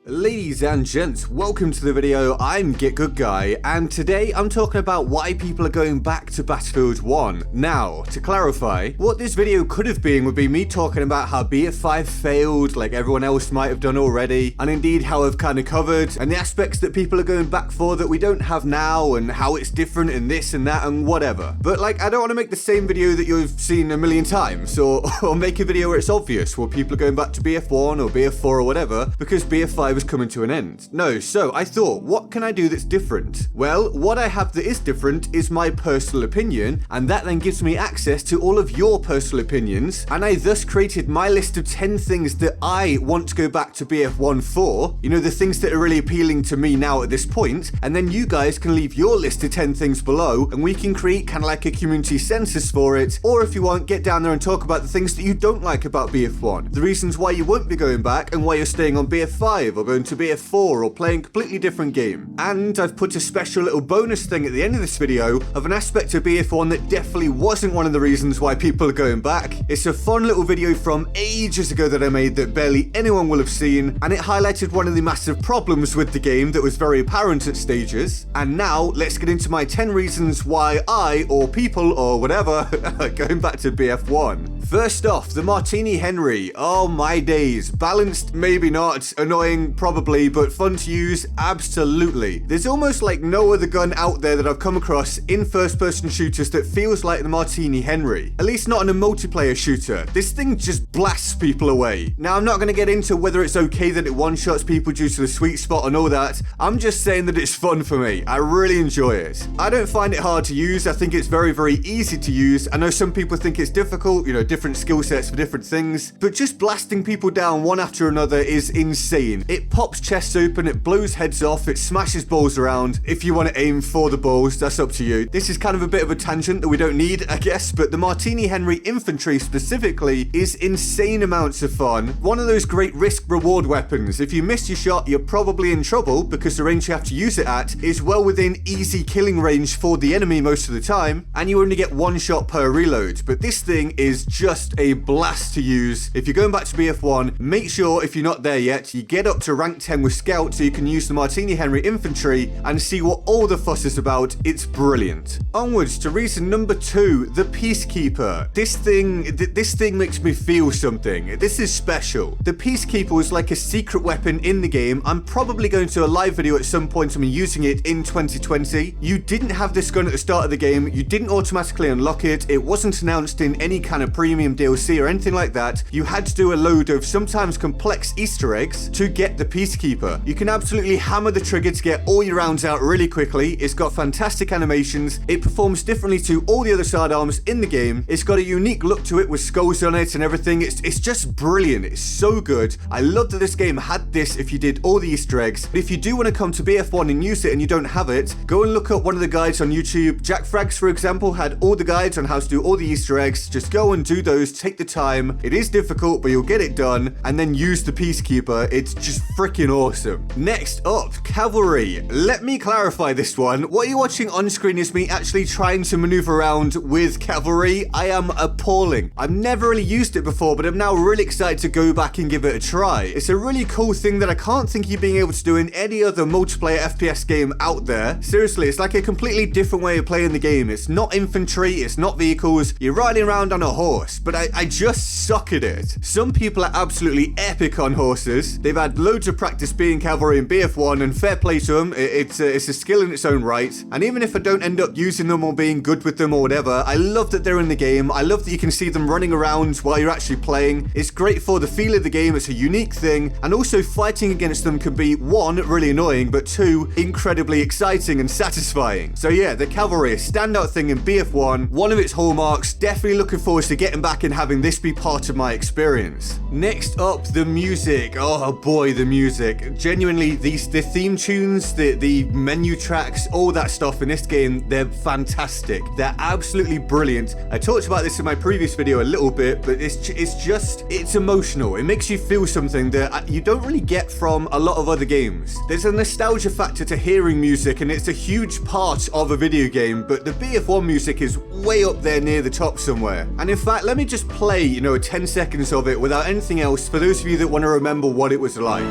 Ladies and gents, welcome to the video. I'm GetGoodGuy, and today I'm talking about why people are going back to Battlefield 1. Now, to clarify, what this video could have been would be me talking about how BF5 failed, like everyone else might have done already, and indeed how I've kind of covered, and the aspects that people are going back for that we don't have now, and how it's different and this and that and whatever. But like, I don't want to make the same video that you've seen a million times, or make a video where it's obvious, where people are going back to BF1 or BF4 or whatever, because BF5 is coming to an end. No, so I thought, what can I do that's different? Well, what I have that is different is my personal opinion, and that then gives me access to all of your personal opinions, and I thus created my list of 10 things that I want to go back to BF1 for, you know, the things that are really appealing to me now at this point, and then you guys can leave your list of 10 things below, and we can create kind of like a community census for it, or if you want, get down there and talk about the things that you don't like about BF1, the reasons why you won't be going back, and why you're staying on BF5, or going to BF4, or playing a completely different game. And I've put a special little bonus thing at the end of this video of an aspect of BF1 that definitely wasn't one of the reasons why people are going back. It's a fun little video from ages ago that I made that barely anyone will have seen, and it highlighted one of the massive problems with the game that was very apparent at stages. And now, let's get into my 10 reasons why I, or people, or whatever, are going back to BF1. First off, the Martini Henry. Oh my days. Balanced, maybe not. Annoying, probably, but fun to use, absolutely. There's almost like no other gun out there that I've come across in first-person shooters that feels like the Martini Henry. At least not in a multiplayer shooter. This thing just blasts people away. Now, I'm not going to get into whether it's okay that it one-shots people due to the sweet spot and all that. I'm just saying that it's fun for me. I really enjoy it. I don't find it hard to use. I think it's very, very easy to use. I know some people think it's difficult, you know, different skill sets for different things, but just blasting people down one after another is insane. It pops chests open, it blows heads off, it smashes balls around. If you want to aim for the balls, that's up to you. This is kind of a bit of a tangent that we don't need, I guess, but the Martini Henry Infantry specifically is insane amounts of fun. One of those great risk-reward weapons. If you miss your shot, you're probably in trouble because the range you have to use it at is well within easy killing range for the enemy most of the time, and you only get one shot per reload. But this thing is just a blast to use. If you're going back to BF1, make sure if you're not there yet, you get up to rank 10 with Scout so you can use the Martini Henry Infantry and see what all the fuss is about. It's brilliant. Onwards to reason number 2, the Peacekeeper. This thing makes me feel something. This is special. The Peacekeeper is like a secret weapon in the game. I'm probably going to a live video at some point of me using it in 2020. You didn't have this gun at the start of the game. You didn't automatically unlock it. It wasn't announced in any kind of premium DLC or anything like that. You had to do a load of sometimes complex Easter eggs to get the Peacekeeper. You can absolutely hammer the trigger to get all your rounds out really quickly. It's got fantastic animations. It performs differently to all the other sidearms in the game. It's got a unique look to it with skulls on it and everything. It's just brilliant. It's so good. I love that this game had this if you did all the Easter eggs. But if you do want to come to BF1 and use it and you don't have it, go and look up one of the guides on YouTube. Jack Frags, for example, had all the guides on how to do all the Easter eggs. Just go and do those. Take the time. It is difficult, but you'll get it done. And then use the Peacekeeper. It's just freaking awesome. Next up, Cavalry. Let me clarify this one. What you're watching on screen is me actually trying to maneuver around with Cavalry. I am appalling. I've never really used it before, but I'm now really excited to go back and give it a try. It's a really cool thing that I can't think you being able to do in any other multiplayer FPS game out there. Seriously, it's like a completely different way of playing the game. It's not infantry, it's not vehicles. You're riding around on a horse, but I just suck at it. Some people are absolutely epic on horses. They've had loads of practice being cavalry in BF1, and fair play to them. It's a skill in its own right. And even if I don't end up using them or being good with them or whatever, I love that they're in the game. I love that you can see them running around while you're actually playing. It's great for the feel of the game. It's a unique thing. And also fighting against them can be, 1, really annoying, but 2, incredibly exciting and satisfying. So yeah, the cavalry, a standout thing in BF1, one of its hallmarks. Definitely looking forward to getting back and having this be part of my experience. Next up, the music. Oh boy, the music. Genuinely, the theme tunes, the menu tracks, all that stuff in this game, they're fantastic. They're absolutely brilliant. I talked about this in my previous video a little bit, but it's emotional. It makes you feel something that you don't really get from a lot of other games. There's a nostalgia factor to hearing music, and it's a huge part of a video game, but the BF1 music is way up there near the top somewhere. And in fact, let me just play, 10 seconds of it without anything else for those of you that want to remember what it was like.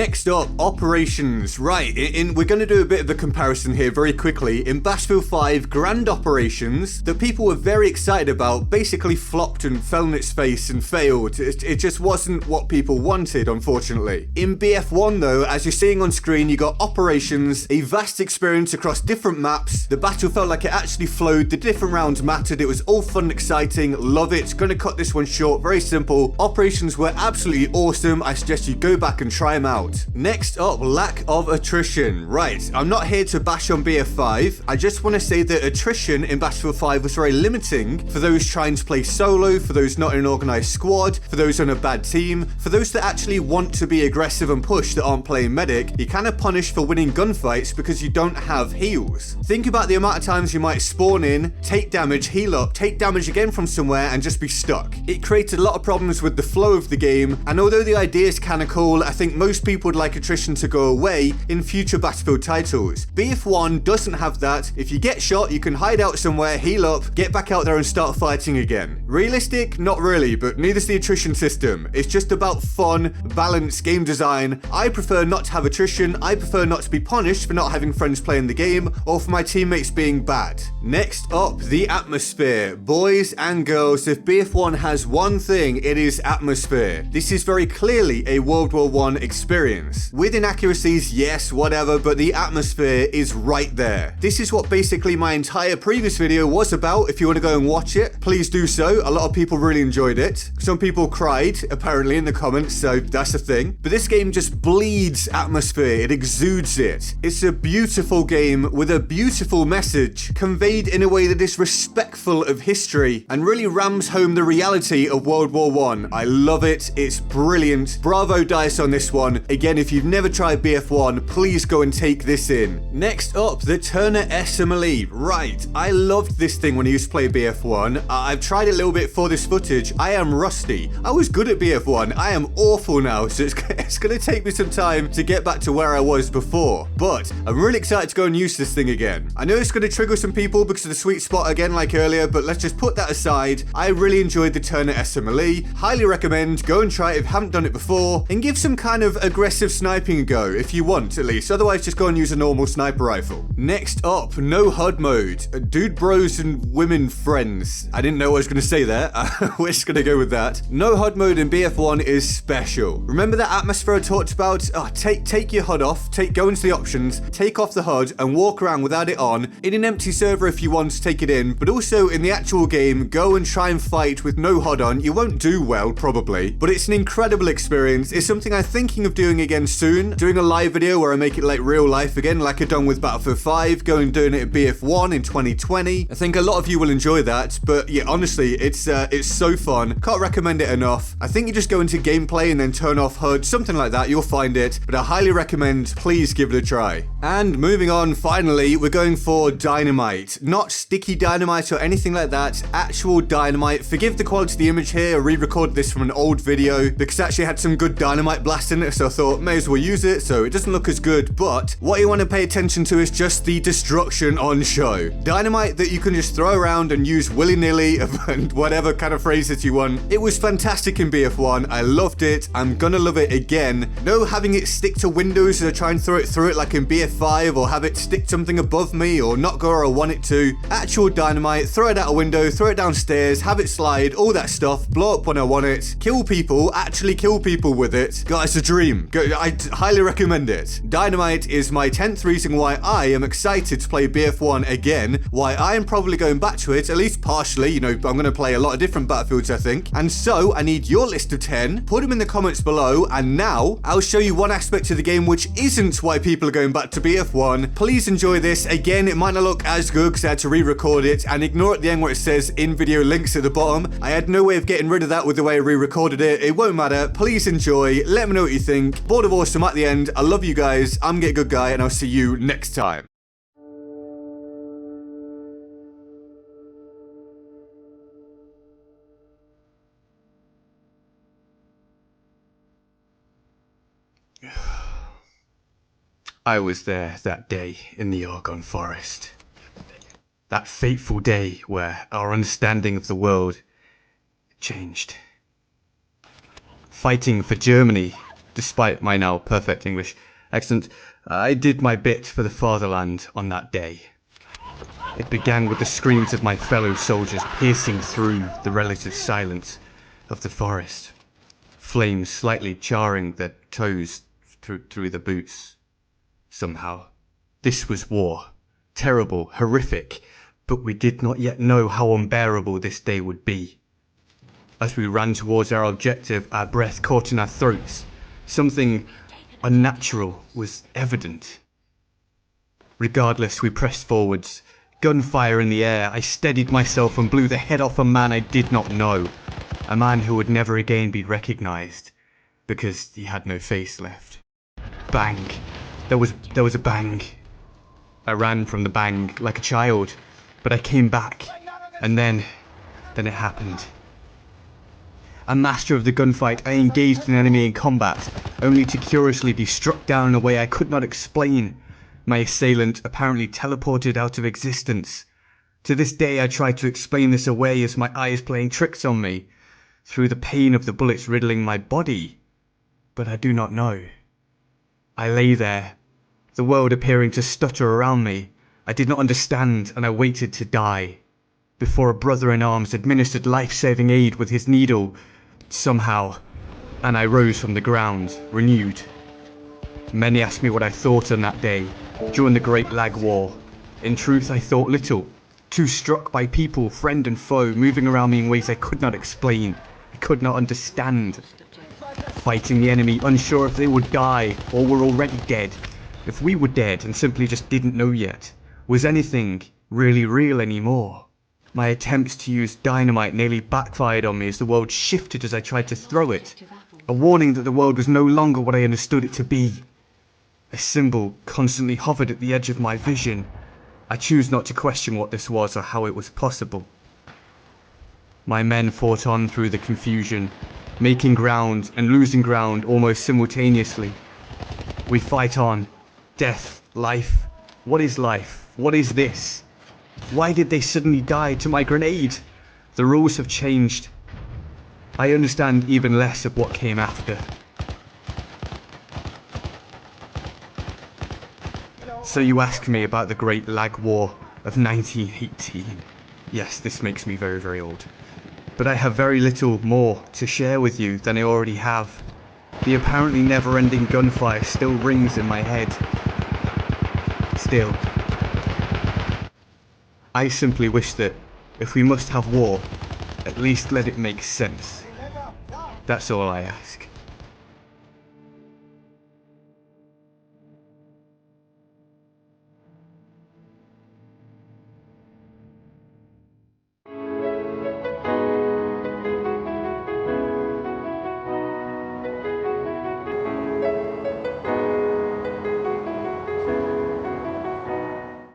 Next up, operations. Right, we're going to do a bit of a comparison here very quickly. In Battlefield 5, grand operations that people were very excited about basically flopped and fell on its face and failed. It just wasn't what people wanted, unfortunately. In BF1 though, as you're seeing on screen, you got operations, a vast experience across different maps. The battle felt like it actually flowed, the different rounds mattered, it was all fun and exciting, love it. Gonna cut this one short, very simple. Operations were absolutely awesome, I suggest you go back and try them out. Next up, lack of attrition. Right, I'm not here to bash on BF5, I just want to say that attrition in Battlefield 5 was very limiting for those trying to play solo, for those not in an organized squad, for those on a bad team, for those that actually want to be aggressive and push that aren't playing medic. You're kind of punished for winning gunfights because you don't have heals. Think about the amount of times you might spawn in, take damage, heal up, take damage again from somewhere and just be stuck. It created a lot of problems with the flow of the game, and although the idea is kind of cool, I think most people would like attrition to go away in future Battlefield titles. BF1 doesn't have that. If you get shot, you can hide out somewhere, heal up, get back out there and start fighting again. Realistic? Not really, but neither's the attrition system. It's just about fun, balance, game design. I prefer not to have attrition. I prefer not to be punished for not having friends playing the game or for my teammates being bad. Next up, the atmosphere. Boys and girls, if BF1 has one thing, it is atmosphere. This is very clearly a World War I experience. With inaccuracies, yes, whatever, but the atmosphere is right there. This is what basically my entire previous video was about. If you want to go and watch it, please do so. A lot of people really enjoyed it. Some people cried, apparently, in the comments, so that's a thing. But this game just bleeds atmosphere. It exudes it. It's a beautiful game with a beautiful message conveyed in a way that is respectful of history and really rams home the reality of World War I. I love it. It's brilliant. Bravo DICE on this one. Again, if you've never tried BF1, please go and take this in. Next up, the Turner SMLE. Right, I loved this thing when I used to play BF1. I've tried it a little bit for this footage. I am rusty. I was good at BF1. I am awful now, so it's going to take me some time to get back to where I was before. But I'm really excited to go and use this thing again. I know it's going to trigger some people because of the sweet spot again like earlier, but let's just put that aside. I really enjoyed the Turner SMLE. Highly recommend, go and try it if you haven't done it before, and give some kind of aggressive sniping a go, if you want at least. Otherwise, just go and use a normal sniper rifle. Next up, no HUD mode. Dude bros and women friends. I didn't know what I was going to say there. We're just going to go with that. No HUD mode in BF1 is special. Remember that atmosphere I talked about? Take your HUD off, go into the options, take off the HUD and walk around without it on, in an empty server if you want to take it in, but also in the actual game, go and try and fight with no HUD on. You won't do well, probably, but it's an incredible experience. It's something I'm thinking of doing again soon, doing a live video where I make it like real life again, like I've done with Battlefield 5, going and doing it at BF1 in 2020. I think a lot of you will enjoy that, but yeah, honestly, it's so fun. Can't recommend it enough. I think you just go into gameplay and then turn off HUD, something like that, you'll find it, but I highly recommend, please give it a try. And moving on, finally, we're going for Dynamite. Not sticky dynamite or anything like that, actual dynamite. Forgive the quality of the image here, I re-recorded this from an old video because it actually had some good dynamite blast in it, so I thought may as well use it, so it doesn't look as good, but what you want to pay attention to is just the destruction on show. Dynamite that you can just throw around and use willy-nilly and whatever kind of phrases you want. It was fantastic in BF1, I loved it, I'm gonna love it again. No having it stick to windows as I try and throw it through it like in BF5, or have it stick something above me or not go where I want it to. Actual dynamite, throw it out a window, throw it downstairs, have it slide, all that stuff, blow up when I want it, kill people, actually kill people with it. Guys, it's a dream. I highly recommend it. Dynamite is my 10th reason why I am excited to play BF1 again, why I am probably going back to it, at least partially, you know, I'm going to play a lot of different Battlefields, I think. And so, I need your list of 10, put them in the comments below, and now, I'll show you one aspect of the game which isn't why people are going back to BF1. Please enjoy this. Again, it might not look as good because I had to re-record it, and ignore at the end where it says in-video links at the bottom. I had no way of getting rid of that with the way I re-recorded it. It won't matter. Please enjoy. Let me know what you think. Board of Awesome at the end. I love you guys. I'm GetGoodGuy, and I'll see you next time. I was there that day in the Argonne Forest. That fateful day where our understanding of the world changed. Fighting for Germany despite my now perfect English accent, I did my bit for the Fatherland on that day. It began with the screams of my fellow soldiers piercing through the relative silence of the forest, flames slightly charring their toes through the boots. Somehow, this was war. Terrible, horrific, but we did not yet know how unbearable this day would be. As we ran towards our objective, our breath caught in our throats. Something unnatural was evident. Regardless, we pressed forwards. Gunfire in the air, I steadied myself and blew the head off a man I did not know. A man who would never again be recognized, because he had no face left. Bang. There was a bang. I ran from the bang like a child, but I came back, and then it happened. A master of the gunfight, I engaged an enemy in combat, only to curiously be struck down in a way I could not explain. My assailant apparently teleported out of existence. To this day I try to explain this away as my eyes playing tricks on me, through the pain of the bullets riddling my body, but I do not know. I lay there, the world appearing to stutter around me. I did not understand, and I waited to die, before a brother-in-arms administered life-saving aid with his needle, somehow, and I rose from the ground, renewed. Many asked me what I thought on that day, during the Great Lag War. In truth, I thought little, too struck by people, friend and foe, moving around me in ways I could not explain, I could not understand. Fighting the enemy, unsure if they would die, or were already dead. If we were dead and simply just didn't know yet. Was anything really real anymore? My attempts to use dynamite nearly backfired on me as the world shifted as I tried to throw it. A warning that the world was no longer what I understood it to be. A symbol constantly hovered at the edge of my vision. I choose not to question what this was or how it was possible. My men fought on through the confusion, making ground and losing ground almost simultaneously. We fight on. Death, life. What is life? What is this? Why did they suddenly die to my grenade? The rules have changed. I understand even less of what came after. So you ask me about the Great Lag War of 1918. Yes, this makes me very, very old. But I have very little more to share with you than I already have. The apparently never-ending gunfire still rings in my head. Still. I simply wish that, if we must have war, at least let it make sense. That's all I ask.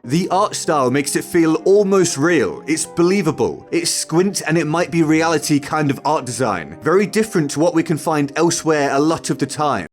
The art style makes it feel almost real, it's believable, it's squint and it might be reality kind of art design, very different to what we can find elsewhere a lot of the time.